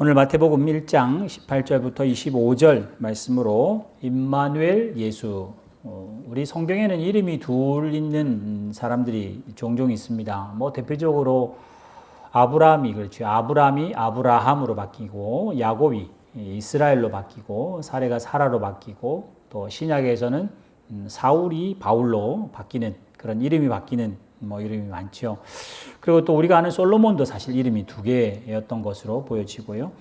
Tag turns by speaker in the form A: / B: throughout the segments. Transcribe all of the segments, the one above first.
A: 오늘 마태복음 1장 18절부터 25절 말씀으로 임마누엘 예수, 우리 성경에는 이름이 둘 있는 사람들이 종종 있습니다. 대표적으로 아브라함이 그렇죠. 아브라함이 아브라함으로 바뀌고 야곱이 이스라엘로 바뀌고 사레가 사라로 바뀌고 또 신약에서는 사울이 바울로 바뀌는 그런 이름이 바뀌는 이름이 많죠. 그리고 또 우리가 아는 솔로몬도 사실 이름이 두 개였던 것으로 보여지고요.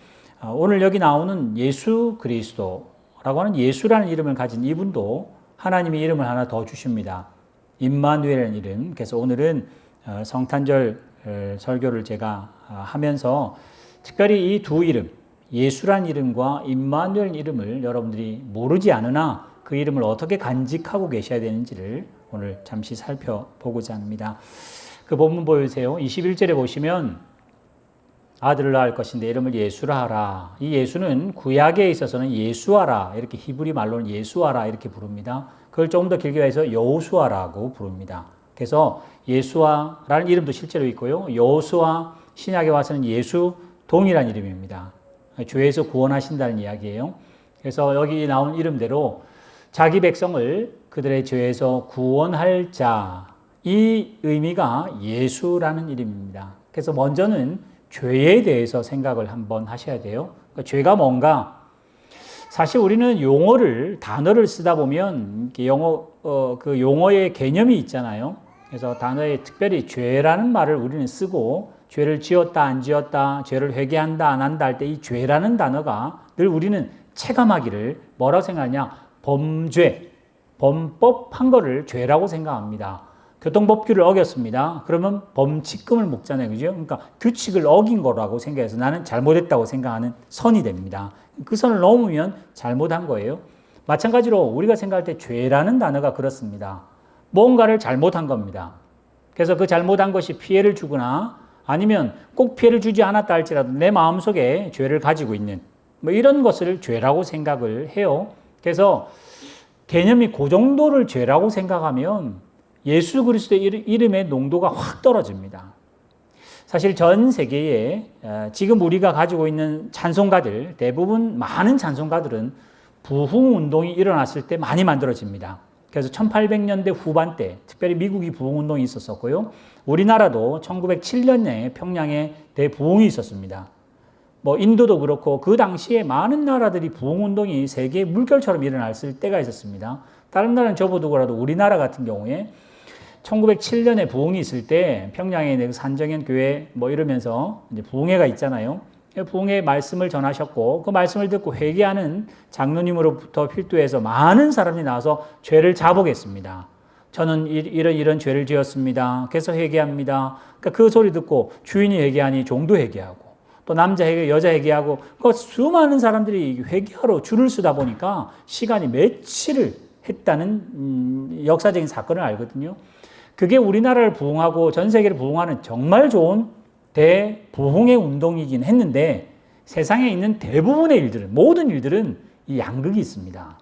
A: 오늘 여기 나오는 예수 그리스도라고 하는 예수라는 이름을 가진 이분도 하나님의 이름을 하나 더 주십니다. 임마누엘이라는 이름. 그래서 오늘은 성탄절 설교를 제가 하면서 특별히 이 두 이름, 예수란 이름과 임마누엘 이름을 여러분들이 모르지 않으나 그 이름을 어떻게 간직하고 계셔야 되는지를 오늘 잠시 살펴보고자 합니다. 그 본문 보여주세요. 21절에 보시면 아들을 낳을 것인데 이름을 예수라 하라. 이 예수는 구약에 있어서는 예수아라, 이렇게 히브리 말로는 예수아라 이렇게 부릅니다. 그걸 조금 더 길게 해서 여호수아라고 부릅니다. 그래서 예수아라는 이름도 실제로 있고요. 여호수아, 신약에 와서는 예수 동일한 이름입니다. 죄에서 구원하신다는 이야기예요. 그래서 여기 나온 이름대로 자기 백성을 그들의 죄에서 구원할 자, 이 의미가 예수라는 이름입니다. 그래서 먼저는 죄에 대해서 생각을 한번 하셔야 돼요. 그러니까 죄가 뭔가? 사실 우리는 단어를 쓰다 보면 그 용어의 개념이 있잖아요. 그래서 단어에 특별히 죄라는 말을 우리는 쓰고 죄를 지었다 안 지었다, 죄를 회개한다 안 한다 할 때 이 죄라는 단어가 늘 우리는 체감하기를 뭐라고 생각하냐? 범죄, 범법한 거를 죄라고 생각합니다. 교통법규를 어겼습니다. 그러면 범칙금을 먹잖아요. 그죠? 그러니까 규칙을 어긴 거라고 생각해서 나는 잘못했다고 생각하는 선이 됩니다. 그 선을 넘으면 잘못한 거예요. 마찬가지로 우리가 생각할 때 죄라는 단어가 그렇습니다. 뭔가를 잘못한 겁니다. 그래서 그 잘못한 것이 피해를 주거나 아니면 꼭 피해를 주지 않았다 할지라도 내 마음속에 죄를 가지고 있는 이런 것을 죄라고 생각을 해요. 그래서 개념이 그 정도를 죄라고 생각하면 예수 그리스도의 이름의 농도가 확 떨어집니다. 사실 전 세계에 지금 우리가 가지고 있는 찬송가들, 대부분 많은 찬송가들은 부흥운동이 일어났을 때 많이 만들어집니다. 그래서 1800년대 후반때 특별히 미국이 부흥운동이 있었었고요. 우리나라도 1907년에 평양에 대부흥이 있었습니다. 인도도 그렇고 그 당시에 많은 나라들이 부흥운동이 세계의 물결처럼 일어났을 때가 있었습니다. 다른 나라는 접어두고라도 우리나라 같은 경우에 1907년에 부흥이 있을 때 평양에 산정현 교회 이러면서 이제 부흥회가 있잖아요. 부흥회 말씀을 전하셨고 그 말씀을 듣고 회개하는 장로님으로부터 필두해서 많은 사람이 나와서 죄를 자복했습니다. 저는 이런 죄를 지었습니다. 그래서 회개합니다. 그러니까 그 소리 듣고 주인이 회개하니 종도 회개하고 또 남자 회개, 여자 회개하고 그 수많은 사람들이 회개하러 줄을 서다 보니까 시간이 며칠을 했다는 역사적인 사건을 알거든요. 그게 우리나라를 부흥하고 전 세계를 부흥하는 정말 좋은 대부흥의 운동이긴 했는데 세상에 있는 대부분의 일들은, 모든 일들은 이 양극이 있습니다.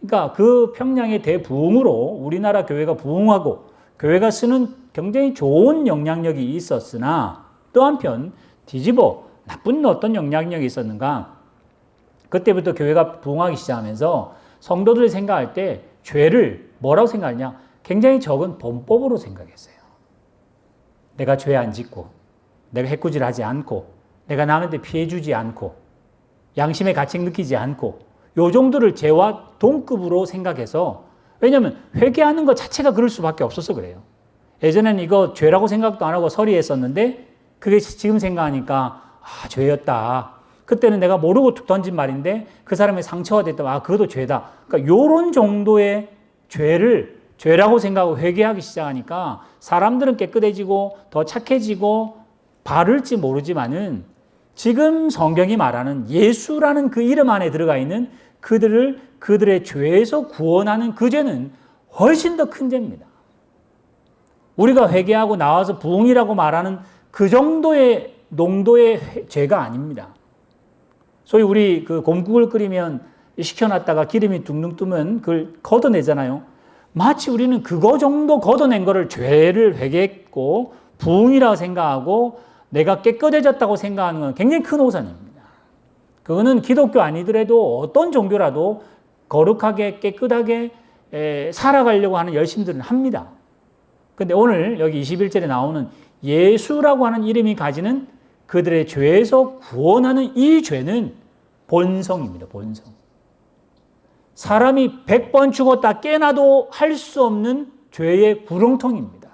A: 그러니까 그 평양의 대부흥으로 우리나라 교회가 부흥하고 교회가 쓰는 굉장히 좋은 영향력이 있었으나 또 한편 뒤집어 나쁜 어떤 영향력이 있었는가? 그때부터 교회가 부흥하기 시작하면서 성도들이 생각할 때 죄를 뭐라고 생각하냐? 굉장히 적은 범법으로 생각했어요. 내가 죄 안 짓고, 내가 해코지하지 않고, 내가 남한테 피해 주지 않고, 양심의 가책 느끼지 않고, 요 정도를 죄와 동급으로 생각해서, 왜냐하면 회개하는 것 자체가 그럴 수밖에 없어서 그래요. 예전에는 이거 죄라고 생각도 안 하고 서리했었는데 그게 지금 생각하니까 죄였다. 그때는 내가 모르고 툭 던진 말인데 그 사람의 상처가 됐다. 그것도 죄다. 그러니까 요런 정도의 죄라고 생각하고 회개하기 시작하니까 사람들은 깨끗해지고 더 착해지고 바를지 모르지만은 지금 성경이 말하는 예수라는 그 이름 안에 들어가 있는 그들의 죄에서 구원하는 그 죄는 훨씬 더 큰 죄입니다. 우리가 회개하고 나와서 부흥이라고 말하는 그 정도의 농도의 죄가 아닙니다. 소위 우리 그 곰국을 끓이면 식혀놨다가 기름이 둥둥 뜨면 그걸 걷어내잖아요. 마치 우리는 그거 정도 걷어낸 거를 죄를 회개했고 부흥이라고 생각하고 내가 깨끗해졌다고 생각하는 건 굉장히 큰 오산입니다. 그거는 기독교 아니더라도 어떤 종교라도 거룩하게 깨끗하게 살아가려고 하는 열심들은 합니다. 근데 오늘 여기 21절에 나오는 예수라고 하는 이름이 가지는 그들의 죄에서 구원하는 이 죄는 본성입니다. 본성. 사람이 100번 죽었다 깨나도 할 수 없는 죄의 구렁텅입니다.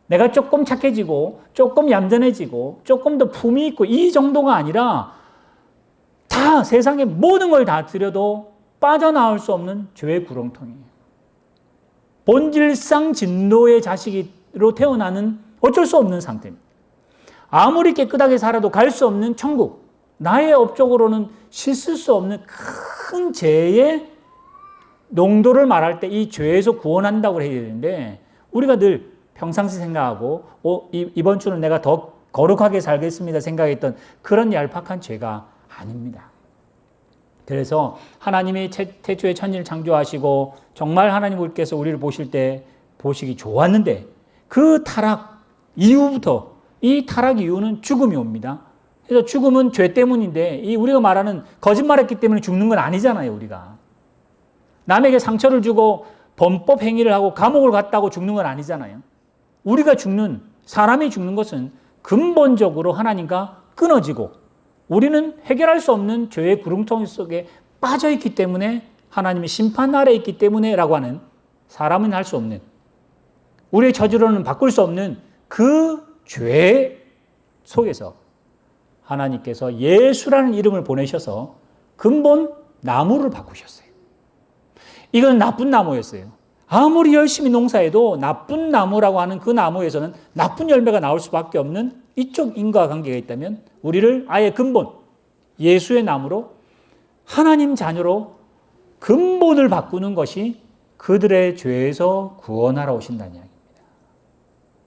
A: 내가 조금 착해지고 조금 얌전해지고 조금 더 품이 있고 이 정도가 아니라 다 세상의 모든 걸 다 들여도 빠져나올 수 없는 죄의 구렁텅이에요. 본질상 진노의 자식으로 태어나는 어쩔 수 없는 상태입니다. 아무리 깨끗하게 살아도 갈 수 없는 천국, 나의 업적으로는 씻을 수 없는 큰 죄의 농도를 말할 때 이 죄에서 구원한다고 해야 되는데 우리가 늘 평상시 생각하고 이번 주는 내가 더 거룩하게 살겠습니다 생각했던 그런 얄팍한 죄가 아닙니다. 그래서 하나님이 태초에 천지를 창조하시고 정말 하나님께서 우리를 보실 때 보시기 좋았는데 그 타락 이후부터 이 타락 이후는 죽음이 옵니다. 그래서 죽음은 죄 때문인데 우리가 말하는 거짓말했기 때문에 죽는 건 아니잖아요. 우리가 남에게 상처를 주고 범법 행위를 하고 감옥을 갔다고 죽는 건 아니잖아요. 우리가 죽는 사람이 죽는 것은 근본적으로 하나님과 끊어지고 우리는 해결할 수 없는 죄의 구렁텅이 속에 빠져 있기 때문에 하나님의 심판 아래에 있기 때문에 라고 하는 사람은 할 수 없는 우리의 저주로는 바꿀 수 없는 그 죄 속에서 하나님께서 예수라는 이름을 보내셔서 근본 나무를 바꾸셨어요. 이건 나쁜 나무였어요. 아무리 열심히 농사해도 나쁜 나무라고 하는 그 나무에서는 나쁜 열매가 나올 수밖에 없는 이쪽 인과관계가 있다면 우리를 아예 근본 예수의 나무로 하나님 자녀로 근본을 바꾸는 것이 그들의 죄에서 구원하러 오신다는 이야기입니다.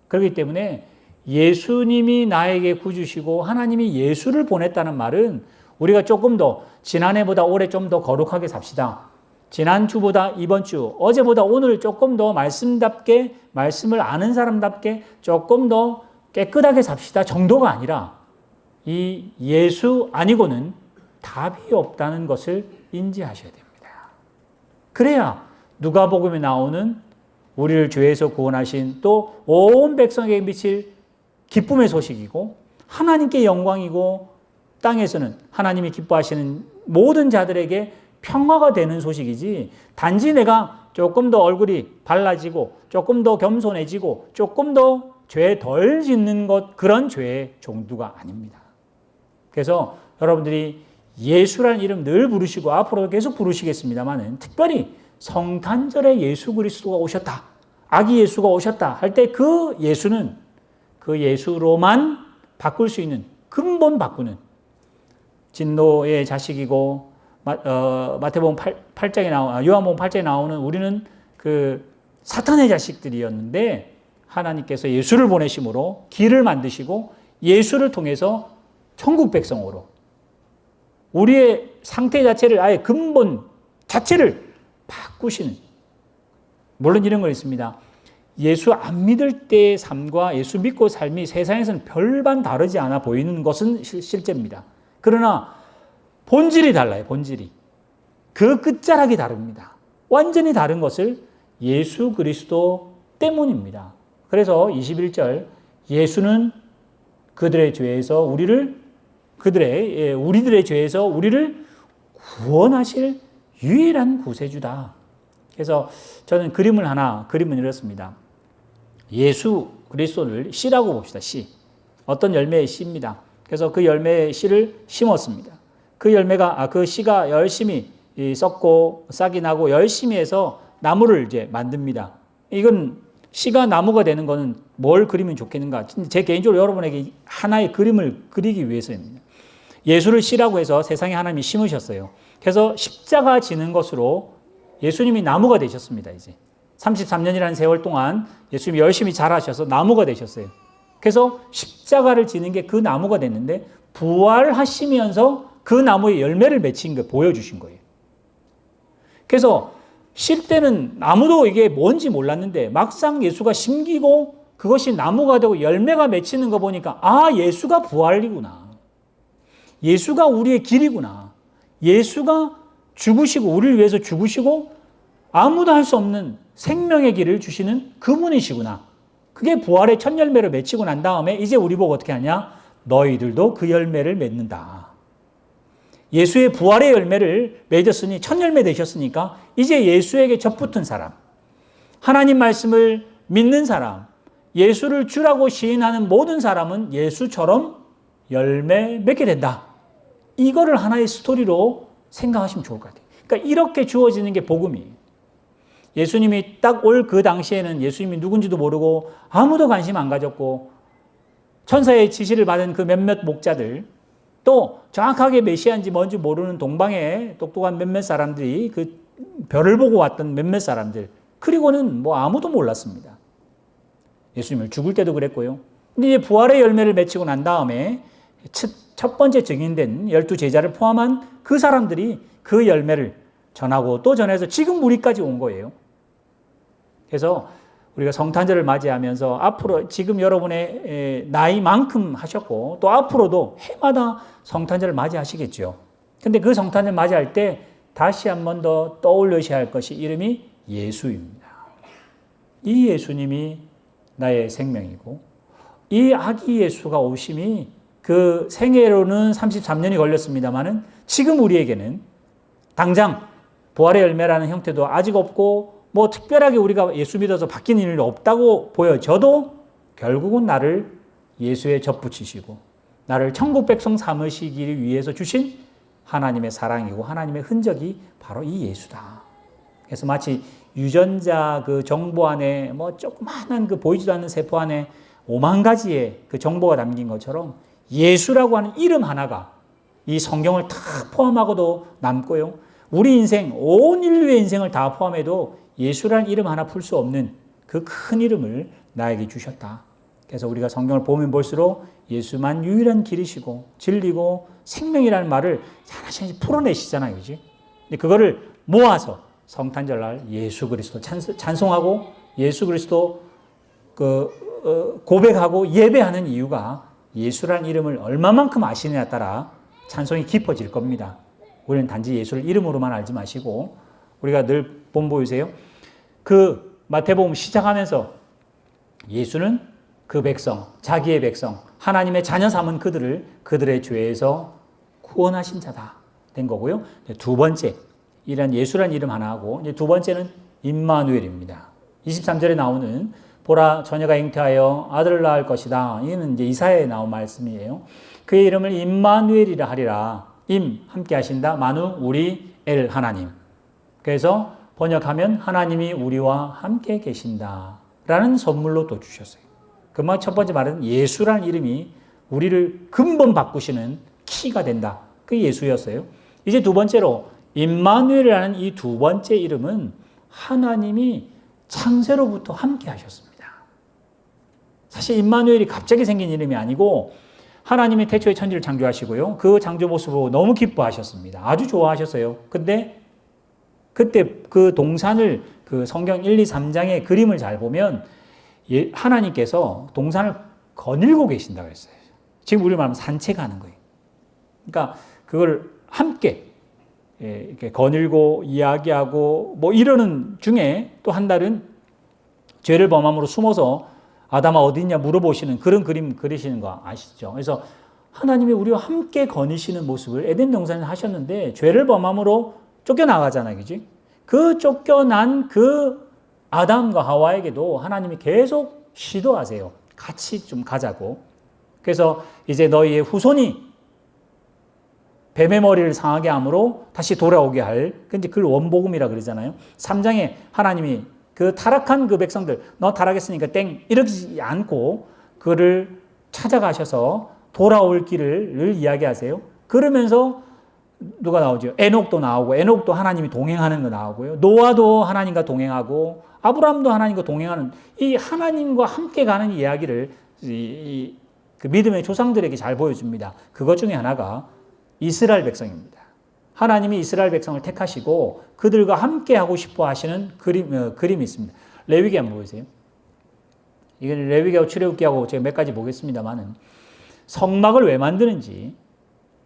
A: 그렇기 때문에 예수님이 나에게 구주시고 하나님이 예수를 보냈다는 말은 우리가 조금 더 지난해보다 올해 좀 더 거룩하게 삽시다. 지난주보다 이번 주, 어제보다 오늘 조금 더 말씀답게, 말씀을 아는 사람답게 조금 더 깨끗하게 삽시다 정도가 아니라 이 예수 아니고는 답이 없다는 것을 인지하셔야 됩니다. 그래야 누가복음에 나오는 우리를 죄에서 구원하신 또 온 백성에게 미칠 기쁨의 소식이고 하나님께 영광이고 땅에서는 하나님이 기뻐하시는 모든 자들에게 평화가 되는 소식이지 단지 내가 조금 더 얼굴이 발라지고 조금 더 겸손해지고 조금 더 죄 덜 짓는 것 그런 죄의 종류가 아닙니다. 그래서 여러분들이 예수라는 이름 늘 부르시고 앞으로도 계속 부르시겠습니다만 특별히 성탄절에 예수 그리스도가 오셨다. 아기 예수가 오셨다 할 때 그 예수는 그 예수로만 바꿀 수 있는 근본 바꾸는 진노의 자식이고 마태복음 8장에 요한복음 8장에 나오는 우리는 그 사탄의 자식들이었는데 하나님께서 예수를 보내심으로 길을 만드시고 예수를 통해서 천국 백성으로 우리의 상태 자체를 아예 근본 자체를 바꾸시는 물론 이런 거 있습니다. 예수 안 믿을 때의 삶과 예수 믿고 삶이 세상에서는 별반 다르지 않아 보이는 것은 실제입니다. 그러나 본질이 달라요. 본질이. 그 끝자락이 다릅니다. 완전히 다른 것을 예수 그리스도 때문입니다. 그래서 21절 예수는 그들의 죄에서 우리들의 죄에서 우리를 구원하실 유일한 구세주다. 그래서 저는 그림은 이렇습니다. 예수 그리스도를 씨라고 봅시다. 씨. 어떤 열매의 씨입니다. 그래서 그 열매의 씨를 심었습니다. 그 씨가 열심히 썩고 싹이 나고 열심히 해서 나무를 이제 만듭니다. 이건 씨가 나무가 되는 거는 뭘 그리면 좋겠는가? 제 개인적으로 여러분에게 하나의 그림을 그리기 위해서입니다. 예수를 씨라고 해서 세상에 하나님이 심으셨어요. 그래서 십자가 지는 것으로 예수님이 나무가 되셨습니다. 이제 33년이라는 세월 동안 예수님이 열심히 자라셔서 나무가 되셨어요. 그래서 십자가를 지는 게 그 나무가 됐는데 부활하시면서 그 나무의 열매를 맺힌 거 보여주신 거예요. 그래서 실 때는 아무도 이게 뭔지 몰랐는데 막상 예수가 심기고 그것이 나무가 되고 열매가 맺히는 거 보니까 아 예수가 부활이구나. 예수가 우리의 길이구나. 예수가 죽으시고 우리를 위해서 죽으시고 아무도 할 수 없는 생명의 길을 주시는 그분이시구나. 그게 부활의 첫 열매를 맺히고 난 다음에 이제 우리 보고 어떻게 하냐? 너희들도 그 열매를 맺는다. 예수의 부활의 열매를 맺었으니 첫 열매 되셨으니까 이제 예수에게 접붙은 사람, 하나님 말씀을 믿는 사람, 예수를 주라고 시인하는 모든 사람은 예수처럼 열매 맺게 된다. 이거를 하나의 스토리로 생각하시면 좋을 것 같아요. 그러니까 이렇게 주어지는 게 복음이에요. 예수님이 딱 올 그 당시에는 예수님이 누군지도 모르고 아무도 관심 안 가졌고 천사의 지시를 받은 그 몇몇 목자들, 또 정확하게 메시아인지 뭔지 모르는 동방의 똑똑한 몇몇 사람들이 그 별을 보고 왔던 몇몇 사람들, 그리고는 뭐 아무도 몰랐습니다. 예수님을 죽을 때도 그랬고요. 근데 이제 부활의 열매를 맺히고 난 다음에 첫 번째 증인된 12 제자를 포함한 그 사람들이 그 열매를 전하고 또 전해서 지금 우리까지 온 거예요. 그래서 우리가 성탄절을 맞이하면서 앞으로 지금 여러분의 나이만큼 하셨고 또 앞으로도 해마다 성탄절을 맞이하시겠죠. 근데 그 성탄절 맞이할 때 다시 한 번 더 떠올리셔야 할 것이 이름이 예수입니다. 이 예수님이 나의 생명이고 이 아기 예수가 오심이 그 생애로는 33년이 걸렸습니다만은 지금 우리에게는 당장 부활의 열매라는 형태도 아직 없고 뭐 특별하게 우리가 예수 믿어서 바뀌는 일이 없다고 보여져도 결국은 나를 예수에 접붙이시고 나를 천국 백성 삼으시기 위해서 주신 하나님의 사랑이고 하나님의 흔적이 바로 이 예수다. 그래서 마치 유전자 그 정보 안에 뭐 조그마한 그 보이지도 않는 세포 안에 5만 가지의 그 정보가 담긴 것처럼 예수라고 하는 이름 하나가 이 성경을 다 포함하고도 남고요. 우리 인생, 온 인류의 인생을 다 포함해도 예수라는 이름 하나 풀 수 없는 그 큰 이름을 나에게 주셨다. 그래서 우리가 성경을 보면 볼수록 예수만 유일한 길이시고 진리고 생명이라는 말을 하나씩 풀어내시잖아요. 그지? 근데 그거를 모아서 성탄절날 예수 그리스도 찬송하고 예수 그리스도 고백하고 예배하는 이유가 예수라는 이름을 얼마만큼 아시느냐에 따라 찬송이 깊어질 겁니다. 우리는 단지 예수를 이름으로만 알지 마시고 우리가 늘 본보이세요. 그 마태복음 시작하면서 예수는 그 백성, 자기의 백성, 하나님의 자녀 삼은 그들의 죄에서 구원하신 자다 된 거고요. 두 번째, 이런 예수란 이름 하나 하고 이제 두 번째는 임마누엘입니다. 23절에 나오는 보라 처녀가 잉태하여 아들을 낳을 것이다. 이는 이제 이사야에 나온 말씀이에요. 그의 이름을 임마누엘이라 하리라. 임 함께 하신다. 마누 우리 엘 하나님. 그래서 번역하면 하나님이 우리와 함께 계신다 라는 선물로 또 주셨어요. 그만 첫 번째 말은 예수라는 이름이 우리를 근본 바꾸시는 키가 된다. 그게 예수였어요. 이제 두 번째로 임마누엘이라는 이 두 번째 이름은 하나님이 창세로부터 함께 하셨습니다. 사실 임마누엘이 갑자기 생긴 이름이 아니고 하나님이 태초에 천지를 창조하시고요. 그 창조 모습으로 너무 기뻐하셨습니다. 아주 좋아하셨어요. 근데 그때 그 동산을 그 성경 1, 2, 3장의 그림을 잘 보면 하나님께서 동산을 거닐고 계신다고 했어요. 지금 우리 말하면 산책하는 거예요. 그러니까 그걸 함께 이렇게 거닐고 이야기하고 뭐 이러는 중에 또 한 달은 죄를 범함으로 숨어서 아담아 어디 있냐 물어보시는 그런 그림 그리시는 거 아시죠? 그래서 하나님이 우리와 함께 거니시는 모습을 에덴 동산에서 하셨는데 죄를 범함으로 쫓겨나가잖아요. 그지? 그 쫓겨난 그 아담과 하와에게도 하나님이 계속 시도하세요. 같이 좀 가자고. 그래서 이제 너희의 후손이 뱀의 머리를 상하게 함으로 다시 돌아오게 할, 근데 그걸 원복음이라 그러잖아요. 3장에 하나님이 그 타락한 그 백성들, 너 타락했으니까 땡, 이러지 않고 그를 찾아가셔서 돌아올 길을 이야기하세요. 그러면서 누가 나오죠? 에녹도 나오고, 에녹도 하나님이 동행하는 거 나오고요. 노아도 하나님과 동행하고, 아브라함도 하나님과 동행하는 이 하나님과 함께 가는 이야기를 그 믿음의 조상들에게 잘 보여줍니다. 그것 중에 하나가 이스라엘 백성입니다. 하나님이 이스라엘 백성을 택하시고 그들과 함께 하고 싶어 하시는 그림이 있습니다. 레위기 한번 보세요. 이건 레위기하고 출애굽기하고 제가 몇 가지 보겠습니다만은 성막을 왜 만드는지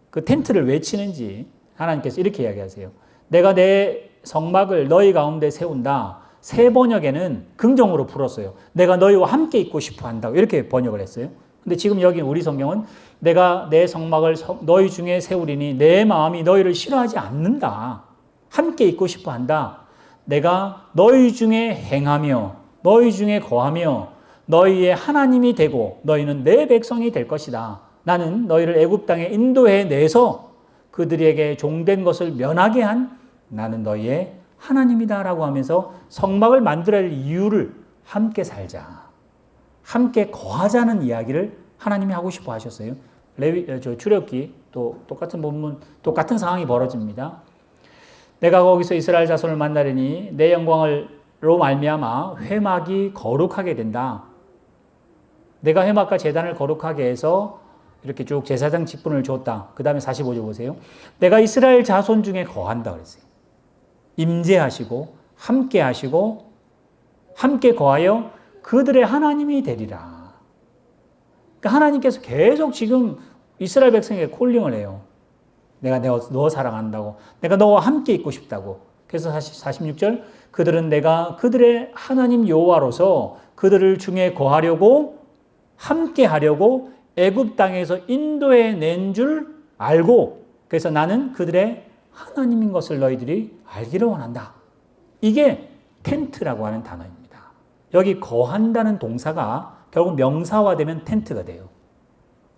A: 그 텐트를 왜 치는지 하나님께서 이렇게 이야기하세요. 내가 내 성막을 너희 가운데 세운다. 새 번역에는 긍정으로 풀었어요. 내가 너희와 함께 있고 싶어 한다고 이렇게 번역을 했어요. 근데 지금 여기 우리 성경은 내가 내 성막을 너희 중에 세우리니 내 마음이 너희를 싫어하지 않는다. 함께 있고 싶어 한다. 내가 너희 중에 행하며 너희 중에 거하며 너희의 하나님이 되고 너희는 내 백성이 될 것이다. 나는 너희를 애굽 땅에 인도해 내서 그들에게 종된 것을 면하게 한 나는 너희의 하나님이다 라고 하면서 성막을 만들어야 할 이유를 함께 살자. 함께 거하자는 이야기를 하나님이 하고 싶어 하셨어요. 출애굽기 또 똑같은 본문, 똑같은 상황이 벌어집니다. 내가 거기서 이스라엘 자손을 만나려니 내 영광으로 말미암아 회막이 거룩하게 된다. 내가 회막과 제단을 거룩하게 해서 이렇게 쭉 제사장 직분을 줬다. 그 다음에 45절 보세요. 내가 이스라엘 자손 중에 거한다 그랬어요. 임재하시고 함께 하시고 함께 거하여 그들의 하나님이 되리라. 그러니까 하나님께서 계속 지금 이스라엘 백성에게 콜링을 해요. 내가 너 사랑한다고. 내가 너와 함께 있고 싶다고. 그래서 46절 그들은 내가 그들의 하나님 여호와로서 그들을 중에 거하려고 함께 하려고 애굽 땅에서 인도해 낸 줄 알고 그래서 나는 그들의 하나님인 것을 너희들이 알기를 원한다. 이게 텐트라고 하는 단어입니다. 여기 거한다는 동사가 결국 명사화되면 텐트가 돼요.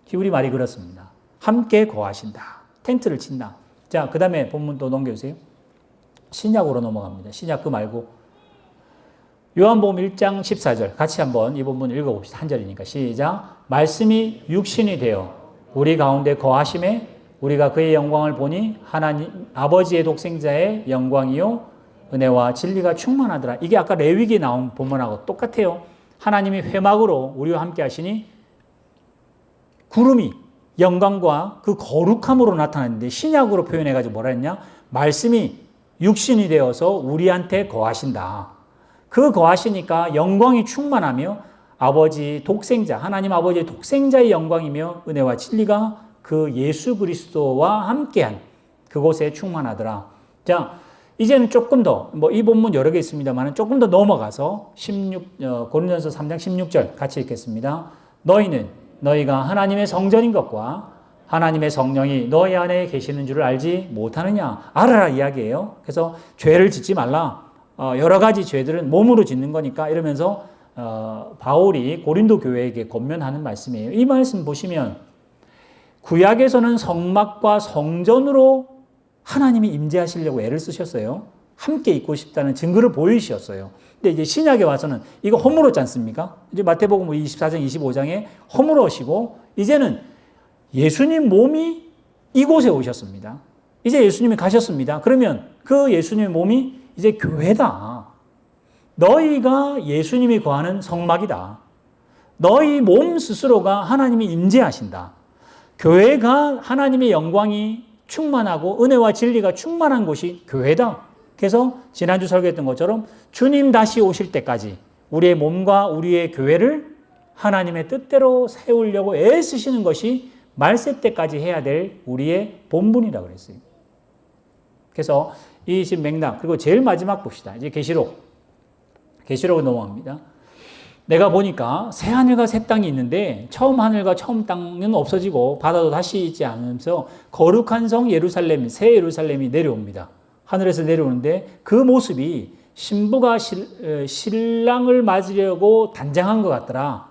A: 히브리 말이 그렇습니다. 함께 거하신다. 텐트를 친다. 자, 그 다음에 본문 또 넘겨주세요. 신약으로 넘어갑니다. 신약 그 말고 요한복음 1장 14절 같이 한번 이 본문 읽어봅시다. 한 절이니까 시작. 말씀이 육신이 되어 우리 가운데 거하심에 우리가 그의 영광을 보니 하나님 아버지의 독생자의 영광이요 은혜와 진리가 충만하더라. 이게 아까 레위기에 나온 본문하고 똑같아요. 하나님이 회막으로 우리와 함께 하시니 구름이 영광과 그 거룩함으로 나타났는데 신약으로 표현해가지고 뭐라 했냐? 말씀이 육신이 되어서 우리한테 거하신다. 그 거하시니까 영광이 충만하며 아버지 독생자, 하나님 아버지의 독생자의 영광이며 은혜와 진리가 그 예수 그리스도와 함께한 그곳에 충만하더라. 자, 이제는 조금 더, 이 본문 여러 개 있습니다만 조금 더 넘어가서 고린도전서 3장 16절 같이 읽겠습니다. 너희가 하나님의 성전인 것과 하나님의 성령이 너희 안에 계시는 줄을 알지 못하느냐? 알아라 이야기예요. 그래서 죄를 짓지 말라. 여러 가지 죄들은 몸으로 짓는 거니까 이러면서 바울이 고린도 교회에게 권면하는 말씀이에요. 이 말씀 보시면 구약에서는 성막과 성전으로 하나님이 임재하시려고 애를 쓰셨어요. 함께 있고 싶다는 증거를 보이셨어요. 근데 이제 신약에 와서는 이거 허물었지 않습니까? 이제 마태복음 24장, 25장에 허물으시고 이제는 예수님 몸이 이곳에 오셨습니다. 이제 예수님이 가셨습니다. 그러면 그 예수님의 몸이 이제 교회다. 너희가 예수님이 거하는 성막이다. 너희 몸 스스로가 하나님이 임재하신다. 교회가 하나님의 영광이 충만하고 은혜와 진리가 충만한 곳이 교회다. 그래서 지난주 설교했던 것처럼 주님 다시 오실 때까지 우리의 몸과 우리의 교회를 하나님의 뜻대로 세우려고 애쓰시는 것이 말세 때까지 해야 될 우리의 본분이라고 그랬어요. 그래서 이 지금 맥락, 그리고 제일 마지막 봅시다. 이제 계시록으로 넘어갑니다. 내가 보니까 새 하늘과 새 땅이 있는데 처음 하늘과 처음 땅은 없어지고 바다도 다시 있지 않으면서 거룩한 성 예루살렘, 새 예루살렘이 내려옵니다. 하늘에서 내려오는데 그 모습이 신부가 신랑을 맞으려고 단장한 것 같더라.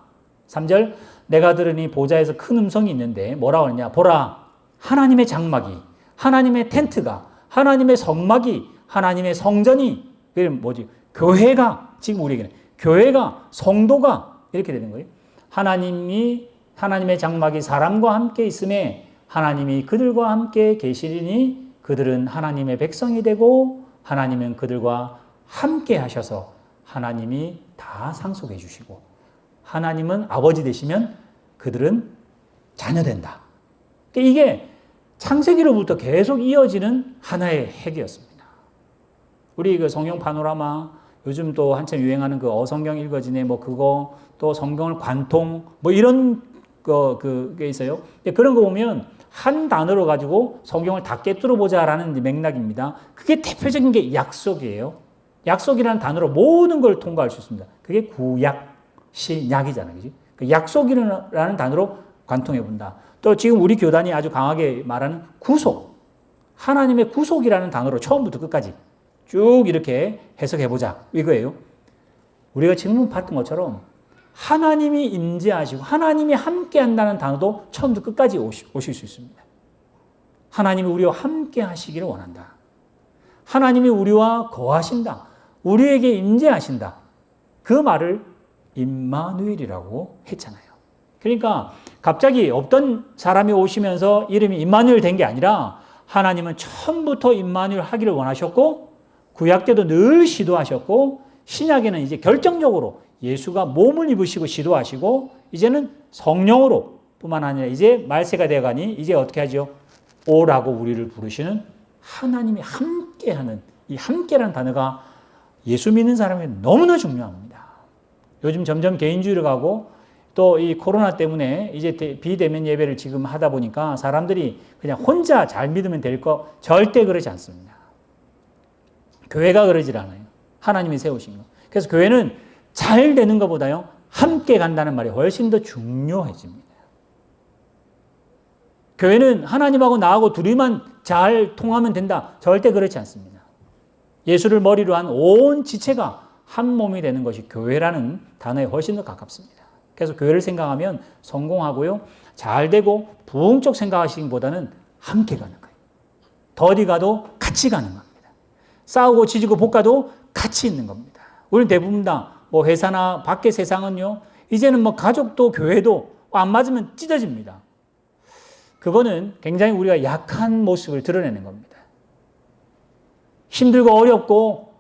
A: 3절 내가 들으니 보좌에서 큰 음성이 있는데 뭐라고 하느냐. 보라 하나님의 장막이 하나님의 텐트가 하나님의 성막이 하나님의 성전이 그게 뭐지? 교회가 지금 우리에게는 교회가 성도가 이렇게 되는 거예요. 하나님의 장막이 사람과 함께 있음에 하나님이 그들과 함께 계시리니 그들은 하나님의 백성이 되고 하나님은 그들과 함께 하셔서 하나님이 다 상속해 주시고 하나님은 아버지 되시면 그들은 자녀 된다. 이게 창세기로부터 계속 이어지는 하나의 핵이었습니다. 우리 그 성경 파노라마 요즘 또 한참 유행하는 그 어성경 읽어지네 그거 또 성경을 관통 이런 그게 있어요. 그런 거 보면 한 단어로 가지고 성경을 다 꿰뚫어 보자라는 맥락입니다. 그게 대표적인 게 약속이에요. 약속이라는 단어로 모든 걸 통과할 수 있습니다. 그게 구약, 신약이잖아요. 그지? 그 약속이라는 단어로 관통해 본다. 또 지금 우리 교단이 아주 강하게 말하는 구속. 하나님의 구속이라는 단어로 처음부터 끝까지 쭉 이렇게 해석해 보자. 이거예요. 우리가 지금 봤던 것처럼 하나님이 임재하시고 하나님이 함께 한다는 단어도 처음부터 끝까지 오실 수 있습니다. 하나님이 우리와 함께 하시기를 원한다. 하나님이 우리와 거하신다. 우리에게 임재하신다. 그 말을 임마누엘이라고 했잖아요. 그러니까 갑자기 없던 사람이 오시면서 이름이 임마누엘 된 게 아니라 하나님은 처음부터 임마누엘 하기를 원하셨고 구약 때도 늘 시도하셨고 신약에는 이제 결정적으로 예수가 몸을 입으시고 시도하시고 이제는 성령으로 뿐만 아니라 이제 말세가 되어가니 이제 어떻게 하죠? 오라고 우리를 부르시는 하나님이 함께하는 이 함께라는 단어가 예수 믿는 사람에게 너무나 중요합니다. 요즘 점점 개인주의로 가고 또 이 코로나 때문에 이제 비대면 예배를 지금 하다 보니까 사람들이 그냥 혼자 잘 믿으면 될 거 절대 그러지 않습니다. 교회가 그러질 않아요. 하나님이 세우신 거. 그래서 교회는 잘 되는 것보다요 함께 간다는 말이 훨씬 더 중요해집니다. 교회는 하나님하고 나하고 둘이만 잘 통하면 된다. 절대 그렇지 않습니다. 예수를 머리로 한 온 지체가 한 몸이 되는 것이 교회라는 단어에 훨씬 더 가깝습니다. 그래서 교회를 생각하면 성공하고요. 잘 되고 부흥적 생각하시기보다는 함께 가는 거예요. 더디 가도 같이 가는 겁니다. 싸우고 지지고 볶아도 같이 있는 겁니다. 우리는 대부분 다 뭐 회사나 밖의 세상은요. 이제는 뭐 가족도 교회도 안 맞으면 찢어집니다. 그거는 굉장히 우리가 약한 모습을 드러내는 겁니다. 힘들고 어렵고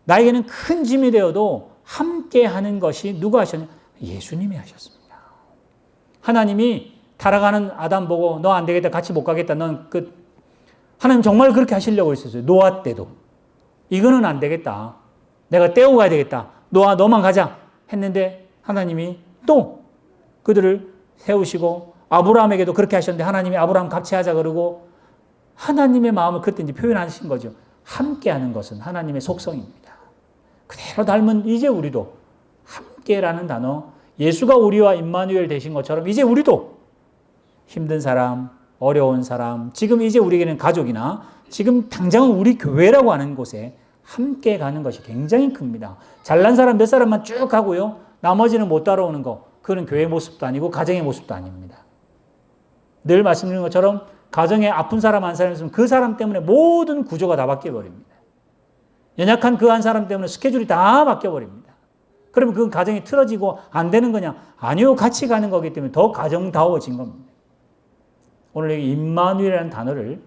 A: 나에게는 큰 짐이 되어도 함께 하는 것이 누가 하셨냐? 예수님이 하셨습니다. 하나님이 타락하는 아담 보고 너 안 되겠다. 같이 못 가겠다. 넌 끝. 하나님 정말 그렇게 하시려고 했었어요. 노아 때도. 이거는 안 되겠다. 내가 떼고 가야 되겠다. 노아 너만 가자. 했는데 하나님이 또 그들을 세우시고 아브라함에게도 그렇게 하셨는데 하나님이 아브라함 같이 하자 그러고 하나님의 마음을 그때 이제 표현하신 거죠. 함께하는 것은 하나님의 속성입니다. 그대로 닮은 이제 우리도 함께라는 단어, 예수가 우리와 임마누엘 되신 것처럼 이제 우리도 힘든 사람, 어려운 사람, 지금 이제 우리에게는 가족이나 지금 당장은 우리 교회라고 하는 곳에 함께 가는 것이 굉장히 큽니다. 잘난 사람 몇 사람만 쭉 가고요. 나머지는 못 따라오는 거. 그건 교회의 모습도 아니고 가정의 모습도 아닙니다. 늘 말씀드린 것처럼 가정에 아픈 사람 한 사람 있으면 그 사람 때문에 모든 구조가 다 바뀌어버립니다. 연약한 그 한 사람 때문에 스케줄이 다 바뀌어버립니다. 그러면 그건 가정이 틀어지고 안 되는 거냐? 아니요. 같이 가는 거기 때문에 더 가정다워진 겁니다. 오늘 이 임마누엘이라는 단어를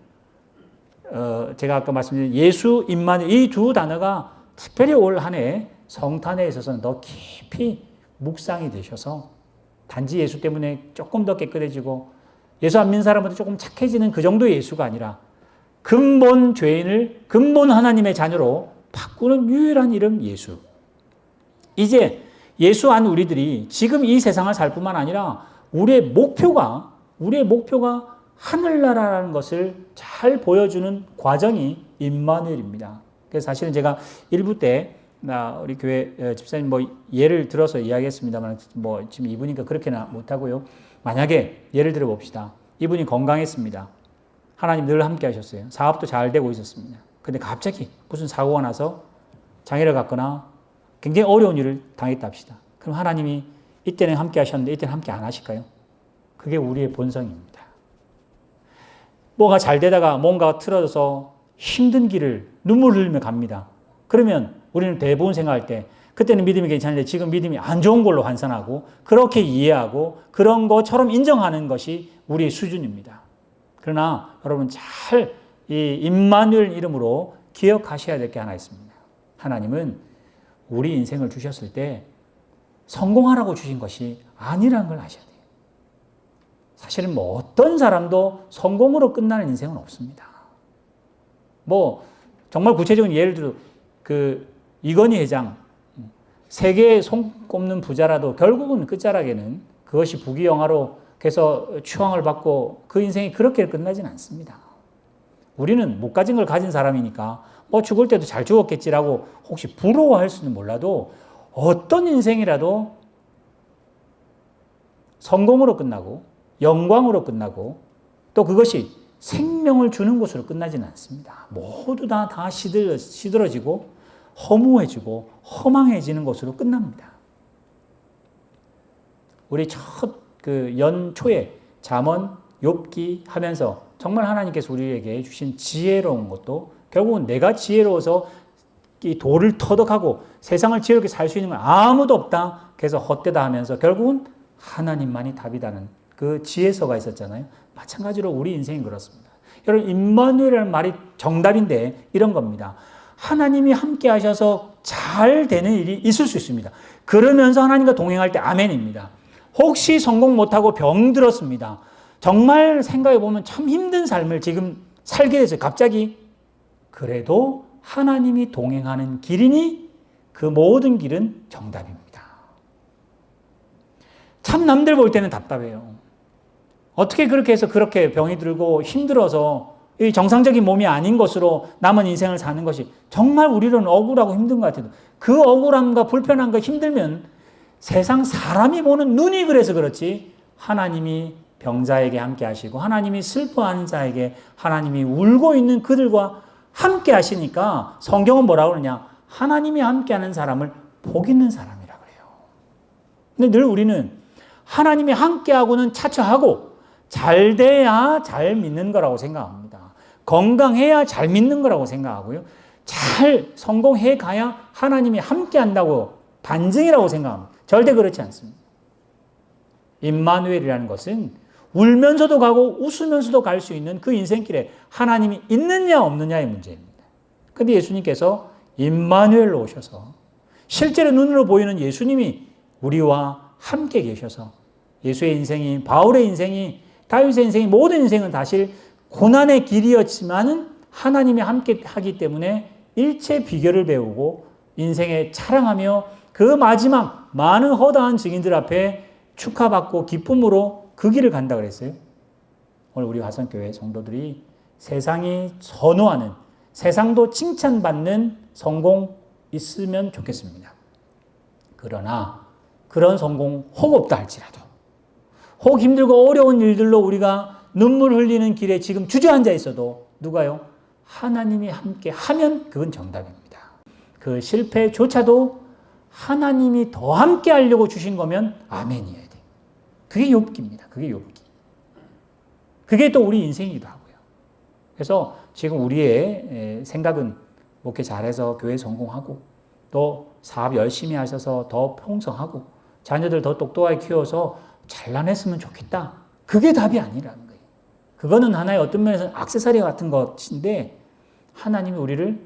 A: 제가 아까 말씀드린 예수, 임마누엘 이 두 단어가 특별히 올 한 해 성탄에 있어서는 더 깊이 묵상이 되셔서 단지 예수 때문에 조금 더 깨끗해지고 예수 안 믿는 사람한테 조금 착해지는 그 정도의 예수가 아니라 근본 죄인을 근본 하나님의 자녀로 바꾸는 유일한 이름 예수. 이제 예수 안 우리들이 지금 이 세상을 살 뿐만 아니라 우리의 목표가 하늘나라라는 것을 잘 보여주는 과정이 임마누엘입니다. 그래서 사실은 제가 1부 때 우리 교회 집사님 뭐 예를 들어서 이야기했습니다만 뭐 지금 이분이니까 그렇게는 못하고요. 만약에 예를 들어 봅시다. 이분이 건강했습니다. 하나님 늘 함께 하셨어요. 사업도 잘 되고 있었습니다. 근데 갑자기 무슨 사고가 나서 장애를 갖거나 굉장히 어려운 일을 당했다 합시다. 그럼 하나님이 이때는 함께 하셨는데 이때는 함께 안 하실까요? 그게 우리의 본성입니다. 뭐가 잘 되다가 뭔가 틀어져서 힘든 길을 눈물 흘리며 갑니다. 그러면 우리는 대부분 생각할 때 그때는 믿음이 괜찮은데 지금 믿음이 안 좋은 걸로 환산하고 그렇게 이해하고 그런 것처럼 인정하는 것이 우리의 수준입니다. 그러나 여러분 잘 이 임마누엘 이름으로 기억하셔야 될 게 하나 있습니다. 하나님은 우리 인생을 주셨을 때 성공하라고 주신 것이 아니라는 걸 아셔야 돼요. 사실은 뭐 어떤 사람도 성공으로 끝나는 인생은 없습니다. 뭐 정말 구체적인 예를 들어 그 이건희 회장 세계에 손꼽는 부자라도 결국은 끝자락에는 그것이 부귀영화로 그래서 추앙을 받고 그 인생이 그렇게 끝나진 않습니다. 우리는 못 가진 걸 가진 사람이니까 뭐 죽을 때도 잘 죽었겠지라고 혹시 부러워할 수는 몰라도 어떤 인생이라도 성공으로 끝나고 영광으로 끝나고 또 그것이 생명을 주는 곳으로 끝나지는 않습니다. 모두 다 시들어지고 허무해지고 허망해지는 것으로 끝납니다. 우리 첫 그 연초에 잠언, 욥기 하면서 정말 하나님께서 우리에게 주신 지혜로운 것도 결국은 내가 지혜로워서 이 도를 터득하고 세상을 지혜롭게 살 수 있는 건 아무도 없다. 그래서 헛되다 하면서 결국은 하나님만이 답이다는 그 지혜서가 있었잖아요. 마찬가지로 우리 인생이 그렇습니다. 여러분, 임마누엘이라는 말이 정답인데 이런 겁니다. 하나님이 함께 하셔서 잘 되는 일이 있을 수 있습니다. 그러면서 하나님과 동행할 때 아멘입니다. 혹시 성공 못하고 병들었습니다. 정말 생각해 보면 참 힘든 삶을 지금 살게 됐어요. 갑자기. 그래도 하나님이 동행하는 길이니 그 모든 길은 정답입니다. 참 남들 볼 때는 답답해요. 어떻게 그렇게 해서 그렇게 병이 들고 힘들어서 이 정상적인 몸이 아닌 것으로 남은 인생을 사는 것이 정말 우리는 억울하고 힘든 것 같아요. 그 억울함과 불편함과 힘들면 세상 사람이 보는 눈이 그래서 그렇지 하나님이 병자에게 함께 하시고 하나님이 슬퍼하는 자에게 하나님이 울고 있는 그들과 함께 하시니까 성경은 뭐라고 그러냐? 하나님이 함께하는 사람을 복 있는 사람이라고 그래요. 근데 늘 우리는 하나님이 함께하고는 차처하고 잘 돼야 잘 믿는 거라고 생각합니다. 건강해야 잘 믿는 거라고 생각하고요. 잘 성공해 가야 하나님이 함께한다고 반증이라고 생각합니다. 절대 그렇지 않습니다. 임마누엘이라는 것은 울면서도 가고 웃으면서도 갈 수 있는 그 인생길에 하나님이 있느냐 없느냐의 문제입니다. 그런데 예수님께서 임마누엘로 오셔서 실제로 눈으로 보이는 예수님이 우리와 함께 계셔서 예수의 인생이, 바울의 인생이, 다윗의 인생이, 모든 인생은 사실 고난의 길이었지만은 하나님이 함께 하기 때문에 일체 비결을 배우고 인생에 자랑하며 그 마지막 많은 허다한 증인들 앞에 축하받고 기쁨으로 그 길을 간다 그랬어요. 오늘 우리 화성교회 성도들이 세상이 선호하는, 세상도 칭찬받는 성공 있으면 좋겠습니다. 그러나 그런 성공 혹 없다 할지라도, 혹 힘들고 어려운 일들로 우리가 눈물 흘리는 길에 지금 주저앉아 있어도 누가요? 하나님이 함께 하면 그건 정답입니다. 그 실패조차도 하나님이 더 함께 하려고 주신 거면 아멘이어야 돼요. 그게 욥기입니다. 그게 욥기. 그게 또 우리 인생이기도 하고요. 그래서 지금 우리의 생각은 목회 잘해서 교회 성공하고 또 사업 열심히 하셔서 더 풍성하고 자녀들 더 똑똑하게 키워서 잘나냈으면 좋겠다. 그게 답이 아니라는 거예요. 그거는 하나의 어떤 면에서는 액세서리 같은 것인데 하나님이 우리를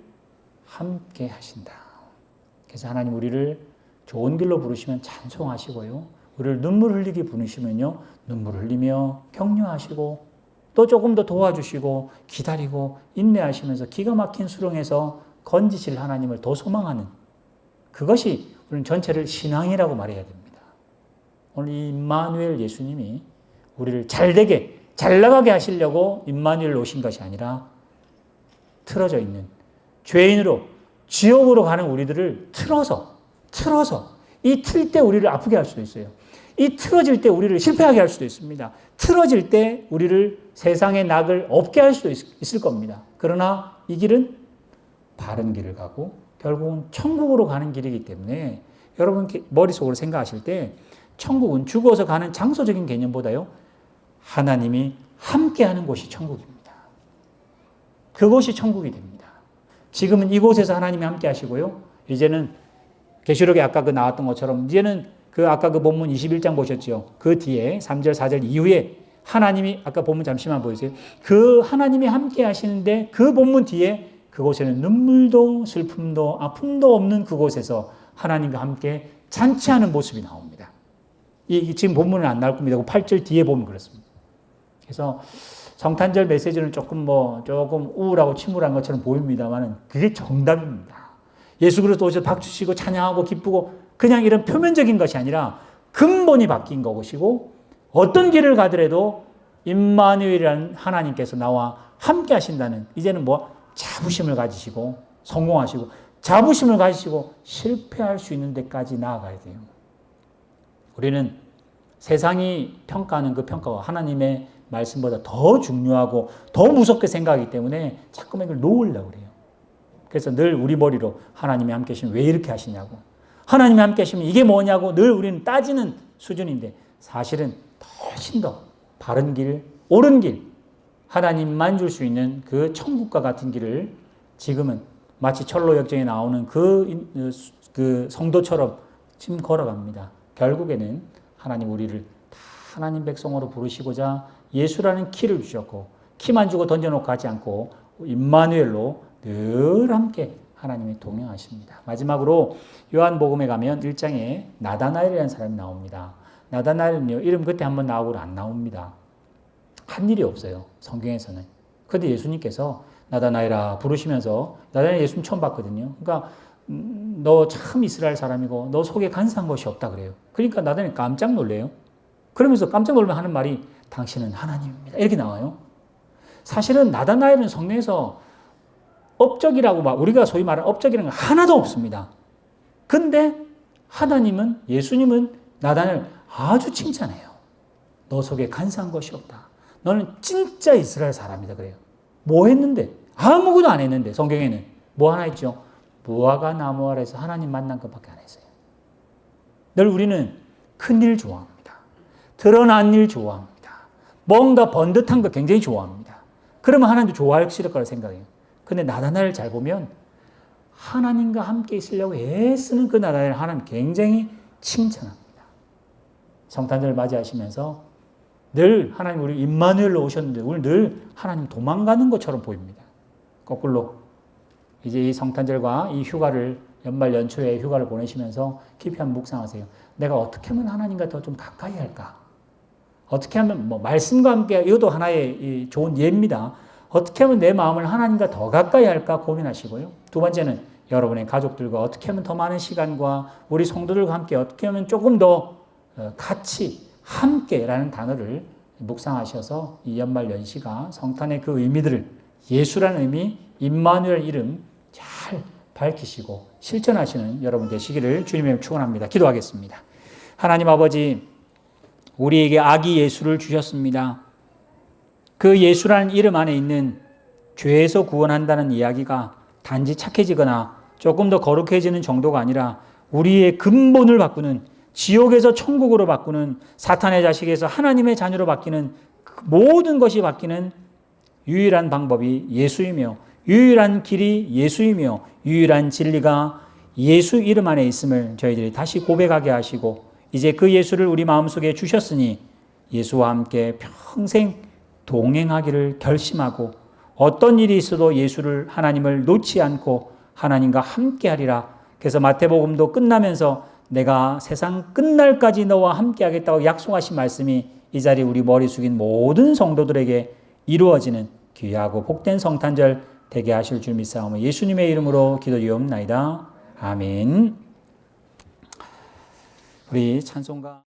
A: 함께 하신다. 그래서 하나님 우리를 좋은 길로 부르시면 찬송하시고요. 우리를 눈물 흘리게 부르시면요. 눈물 흘리며 격려하시고 또 조금 더 도와주시고 기다리고 인내하시면서 기가 막힌 수렁에서 건지실 하나님을 더 소망하는 그것이 우리는 전체를 신앙이라고 말해야 됩니다. 오늘 이 임마누엘 예수님이 우리를 잘되게 잘 나가게 하시려고 임마누엘로 오신 것이 아니라 틀어져 있는 죄인으로 지옥으로 가는 우리들을 틀어서 이 틀 때 우리를 아프게 할 수도 있어요. 이 틀어질 때 우리를 실패하게 할 수도 있습니다. 틀어질 때 우리를 세상의 낙을 없게 할 수도 있을 겁니다. 그러나 이 길은 바른 길을 가고 결국은 천국으로 가는 길이기 때문에 여러분 머릿속으로 생각하실 때 천국은 죽어서 가는 장소적인 개념보다요. 하나님이 함께하는 곳이 천국입니다. 그곳이 천국이 됩니다. 지금은 이곳에서 하나님이 함께 하시고요. 이제는 계시록에 아까 그 나왔던 것처럼 이제는 그 아까 그 본문 21장 보셨죠? 그 뒤에 3절 4절 이후에 하나님이 아까 본문 잠시만 보세요. 그 하나님이 함께 하시는데 그 본문 뒤에 그곳에는 눈물도 슬픔도 아픔도 없는 그곳에서 하나님과 함께 잔치하는 모습이 나옵니다. 이 지금 본문은 안 나올 겁니다. 8절 뒤에 보면 그렇습니다. 그래서 성탄절 메시지는 조금 우울하고 침울한 것처럼 보입니다만 그게 정답입니다. 예수 그리스도 오셔서 박수 치고 찬양하고 기쁘고 그냥 이런 표면적인 것이 아니라 근본이 바뀐 것이고 어떤 길을 가더라도 임마누엘이라는 하나님께서 나와 함께 하신다는 이제는 뭐 자부심을 가지시고 성공하시고 자부심을 가지시고 실패할 수 있는 데까지 나아가야 돼요. 우리는 세상이 평가하는 그 평가가 하나님의 말씀보다 더 중요하고 더 무섭게 생각하기 때문에 자꾸만 이걸 놓으려고 그래요. 그래서 늘 우리 머리로 하나님이 함께 하시면 왜 이렇게 하시냐고, 하나님이 함께 하시면 이게 뭐냐고 늘 우리는 따지는 수준인데 사실은 훨씬 더 바른 길, 옳은 길, 하나님만 줄 수 있는 그 천국과 같은 길을 지금은 마치 철로 역정에 나오는 그 성도처럼 지금 걸어갑니다. 결국에는 하나님 우리를 다 하나님 백성으로 부르시고자 예수라는 키를 주셨고 키만 주고 던져놓고 가지 않고 임마누엘로 늘 함께 하나님이 동행하십니다. 마지막으로 요한복음에 가면 1장에 나다나엘이라는 사람이 나옵니다. 나다나엘은요, 이름 그때 한번 나오고 안 나옵니다. 한 일이 없어요, 성경에서는. 그런데 예수님께서 나다나엘아 부르시면서, 나다나엘 예수님 처음 봤거든요. 그러니까 너 참 이스라엘 사람이고 너 속에 간사한 것이 없다 그래요. 그러니까 나다나엘 깜짝 놀래요. 그러면서 깜짝 놀면 하는 말이 당신은 하나님입니다, 이렇게 나와요. 사실은 나다나엘은 성경에서 업적이라고 막 우리가 소위 말하는 업적이라는 건 하나도 없습니다. 근데 하나님은, 예수님은 나다나엘 아주 칭찬해요. 너 속에 간사한 것이 없다. 너는 진짜 이스라엘 사람이다 그래요. 뭐 했는데? 아무것도 안 했는데. 성경에는 뭐 하나 있죠? 무화과 나무 아래서 하나님 만난 것밖에 안 했어요. 늘 우리는 큰 일 좋아합니다. 드러난 일 좋아합니다. 뭔가 번듯한 거 굉장히 좋아합니다. 그러면 하나님도 좋아하실 거라 생각해요. 근데 나다나엘을 잘 보면 하나님과 함께 있으려고 애쓰는 그 나다나엘 하나님 굉장히 칭찬합니다. 성탄절을 맞이하시면서 늘 하나님 우리 임마누엘로 오셨는데 오늘 늘 하나님 도망가는 것처럼 보입니다. 거꾸로 이제 이 성탄절과 이 휴가를 연말 연초에 휴가를 보내시면서 깊이 한번 묵상하세요. 내가 어떻게 하면 하나님과 더 좀 가까이 할까? 어떻게 하면 뭐 말씀과 함께, 이것도 하나의 좋은 예입니다. 어떻게 하면 내 마음을 하나님과 더 가까이 할까 고민하시고요. 두 번째는 여러분의 가족들과 어떻게 하면 더 많은 시간과 우리 성도들과 함께 어떻게 하면 조금 더 같이 함께라는 단어를 묵상하셔서 이 연말 연시가 성탄의 그 의미들을, 예수라는 의미, 임마누엘 이름 잘 밝히시고 실천하시는 여러분 되시기를 주님의 축원합니다. 기도하겠습니다. 하나님 아버지, 우리에게 아기 예수를 주셨습니다. 그 예수라는 이름 안에 있는 죄에서 구원한다는 이야기가 단지 착해지거나 조금 더 거룩해지는 정도가 아니라 우리의 근본을 바꾸는, 지옥에서 천국으로 바꾸는, 사탄의 자식에서 하나님의 자녀로 바뀌는, 모든 것이 바뀌는 유일한 방법이 예수이며 유일한 길이 예수이며 유일한 진리가 예수 이름 안에 있음을 저희들이 다시 고백하게 하시고, 이제 그 예수를 우리 마음속에 주셨으니 예수와 함께 평생 동행하기를 결심하고 어떤 일이 있어도 예수를, 하나님을 놓지 않고 하나님과 함께 하리라. 그래서 마태복음도 끝나면서 내가 세상 끝날까지 너와 함께 하겠다고 약속하신 말씀이 이 자리에 우리 머리 숙인 모든 성도들에게 이루어지는 귀하고 복된 성탄절 되게 하실 줄 믿사오며 예수님의 이름으로 기도드리옵나이다. 아멘. 우리 찬송가